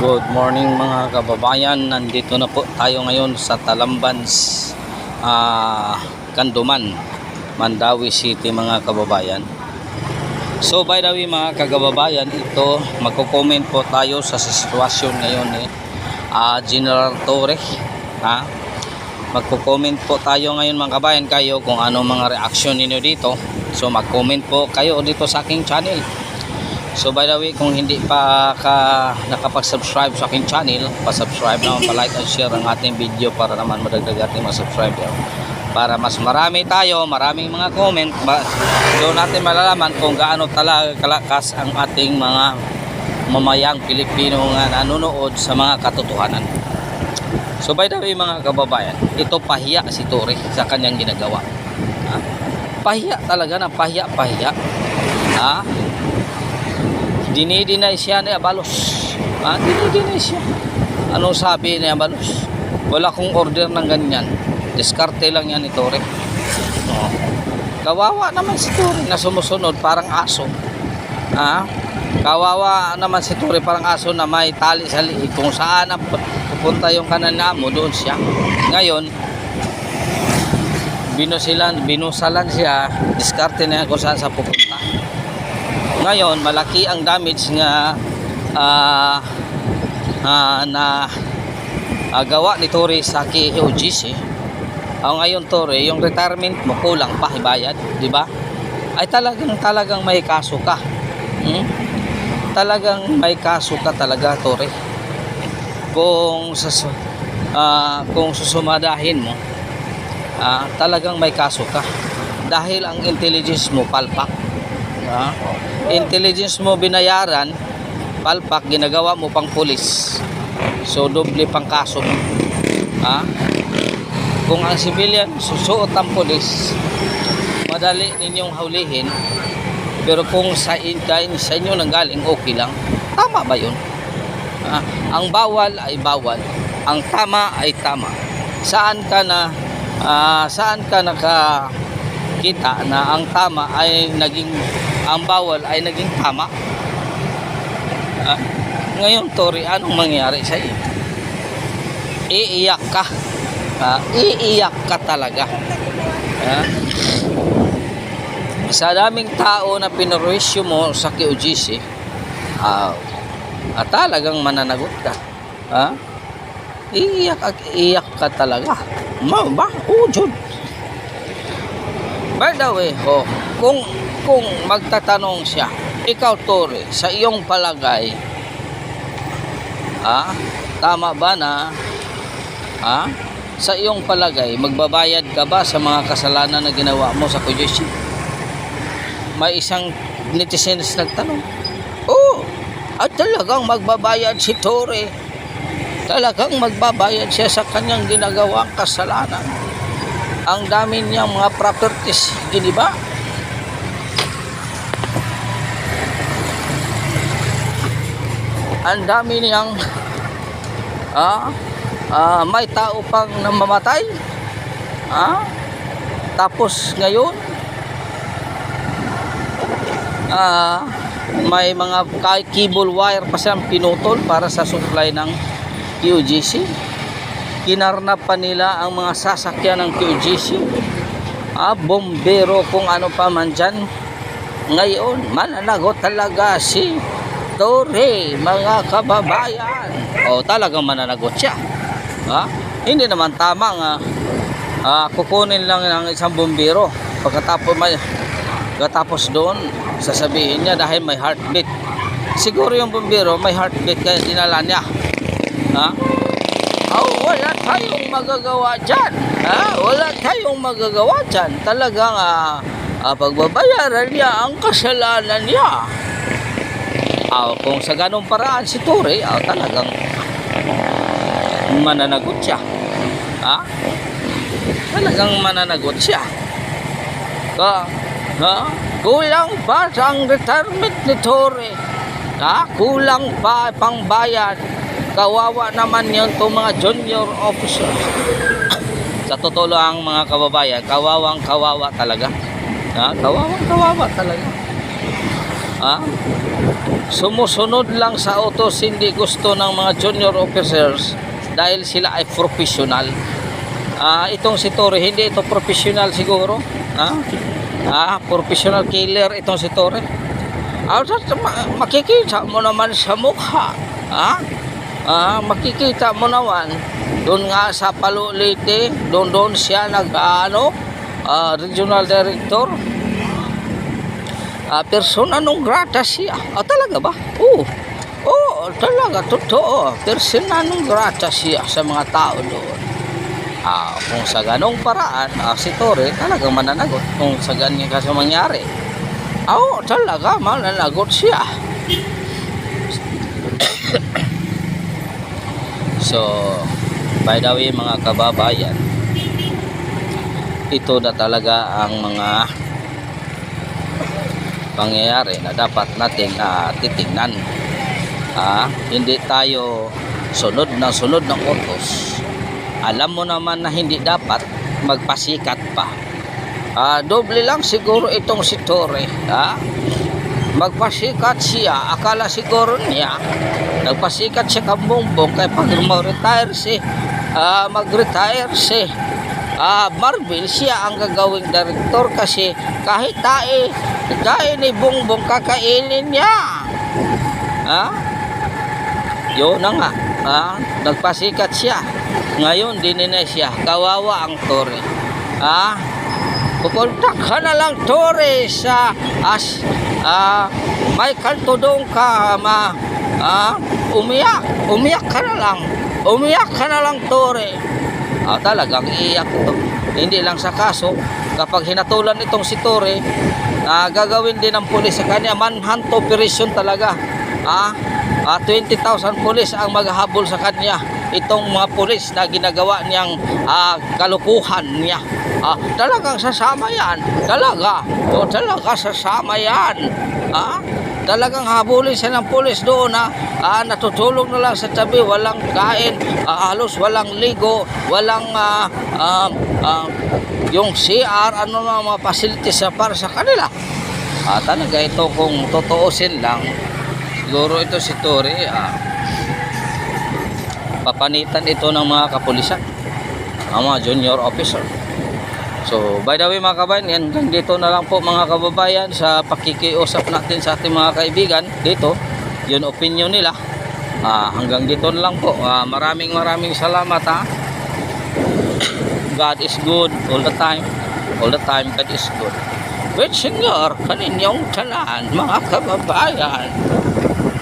Good morning mga kababayan. Nandito na po tayo ngayon sa Talambans, Kanduman, Mandawi City mga kababayan. So by the way mga kababayan, ito magko-comment po tayo sa sitwasyon ngayon ni General Torre. Magko-comment po tayo ngayon mga kababayan kayo kung ano mga reaksyon ninyo dito. So mag-comment po kayo dito sa aking channel. So by the way, kung hindi pa nakapag-subscribe sa aking channel, pa-subscribe naman, pa-like and share ang ating video para naman madagdag ating mga subscriber. Para mas marami tayo, maraming mga comment, doon natin malalaman kung gaano talaga kalakas ang ating mga mamayang Pilipino nga nanonood sa mga katotohanan. So by the way mga kababayan, ito pahiya si Torre sa kanyang ginagawa. Pahiya talaga na pahiya. Dinidinay siya ni Abalos. Dinidinay siya. Anong sabi ni Abalos? Wala kong order ng ganyan. Diskarte lang yan ni Torre. Kawawa naman si Torre na sumusunod parang aso. Kawawa naman si Torre parang aso na may tali sa liig. Kung saan pupunta yung kanana mo, doon siya. Ngayon, binusalan siya. Diskarte na kung saan sa pupunta. Ngayon, malaki ang damage nga gawa ni Torre sa KOGC. Ngayon Torre, yung retirement mo kulang pa ibayad, di ba? Ay talagang may kaso ka. Talagang may kaso ka talaga Torre. Kung susumadahin mo, talagang may kaso ka. Dahil ang intelligence mo palpak. Intelligence mo binayaran, palpak, ginagawa mo pang pulis. So doble pang kaso mo. Kung ang civilian susuot ang pulis, madali ninyong haulihin. Pero kung sa inyo nanggaling, okay lang. Tama ba yun? Ang bawal ay bawal, ang tama ay tama. Saan ka nakakita na ang tama ay ang bawal ay naging tama? Ngayon Torre, anong mangyari sa iyo? Iiyak ka. Iiyak ka talaga. Sa daming tao na pinurwisyo mo sa KOGC, talagang mananagot ka. Iiyak ka talaga. Ba? Jud. By the way, kung magtatanong siya, ikaw Torre, sa iyong palagay, tama ba na, sa iyong palagay, magbabayad ka ba sa mga kasalanan na ginawa mo sa KOGC? May isang netizens nagtanong, at talagang magbabayad si Torre. Talagang magbabayad siya sa kanyang ginagawang kasalanan. Ang dami niyang mga properties, di ba? Ang dami niyang may tao pang namamatay. Tapos ngayon may mga cable wire pa siyang pinutol para sa supply ng KOGC. Kinarnap pa nila ang mga sasakyan ng KOGC, bombero, kung ano pa man dyan. Ngayon mananagot talaga si Torre mga kababayan. Talagang mananagot siya. Hindi naman tama nga kukunin lang ng isang bombero pagkatapos doon sasabihin niya dahil may heartbeat. Siguro yung bombero may heartbeat kaya dinala niya. Wala tayong magagawa dyan. Wala tayong magagawa dyan. Talagang pagbabayaran niya ang kasalanan niya. Kung sa ganong paraan si Torre, talagang mananagot siya. Talagang mananagot siya. Kulang pa ang retirement ni Torre. Kulang pa pangbayad. Kawawa naman yun itong mga junior officers. Sa totoo lang mga kababayan, kawawa talaga. Kawawa talaga. sumusunod lang sa utos, hindi gusto ng mga junior officers dahil sila ay professional. Itong si Torre, hindi ito professional siguro. Professional killer itong si Torre. Makikita mo naman sa mukha. Makikita mo naman doon nga sa Palulite, doon siya regional director. Persona non grata siya. Talaga ba? Talaga, totoo. Persona non grata siya sa mga tao doon. Kung sa ganong paraan, si Torre talagang mananagot kung sa ganyan kasi mangyari. Talaga mananagot siya. So, by the way mga kababayan, ito na talaga ang mga pangyayari na dapat nating titingnan. Hindi tayo sunod ng utos. Alam mo naman na hindi dapat magpasikat pa. Doble lang siguro itong si Torre. Magpasikat siya. Akala siguro niya nagpasikat siya kambumbong kaya pag mag-retire si Marvel, siya ang gagawing director kasi kahit tae ni Bongbong kakainin niya. Yun na nga. Nagpasikat siya. Ngayon din na siya. Kawawa ang Torre. Pupunta ka na lang Torre sa Michael Tudong ka umiyak ka na lang Torre. Talagang iiyak to. Hindi lang sa kaso, kapag hinatulan itong si Torre, gagawin din ng pulis sa kanya manhunt operation talaga. 20,000 pulis ang maghahabol sa kanya. Itong mga pulis na ginagawa niyang kalukuhan niya. Talagang sasama yan. Talaga sasama yan. Talagang habulin siya ng pulis doon natutulog na lang sa tabi, walang kain, halos walang ligo, walang yung CR, mga facilities para sa kanila. Talaga ito kung totoosin lang, siguro ito si Torre, papanitan ito ng mga kapulisan, ang mga junior officer. So, by the way mga kabayan, hanggang dito na lang po mga kababayan sa pakikiusap natin sa ating mga kaibigan dito, yun opinion nila. Hanggang dito na lang po. Maraming salamat. God is good all the time. All the time God is good. With Senyor, kaninyong tanan mga kababayan.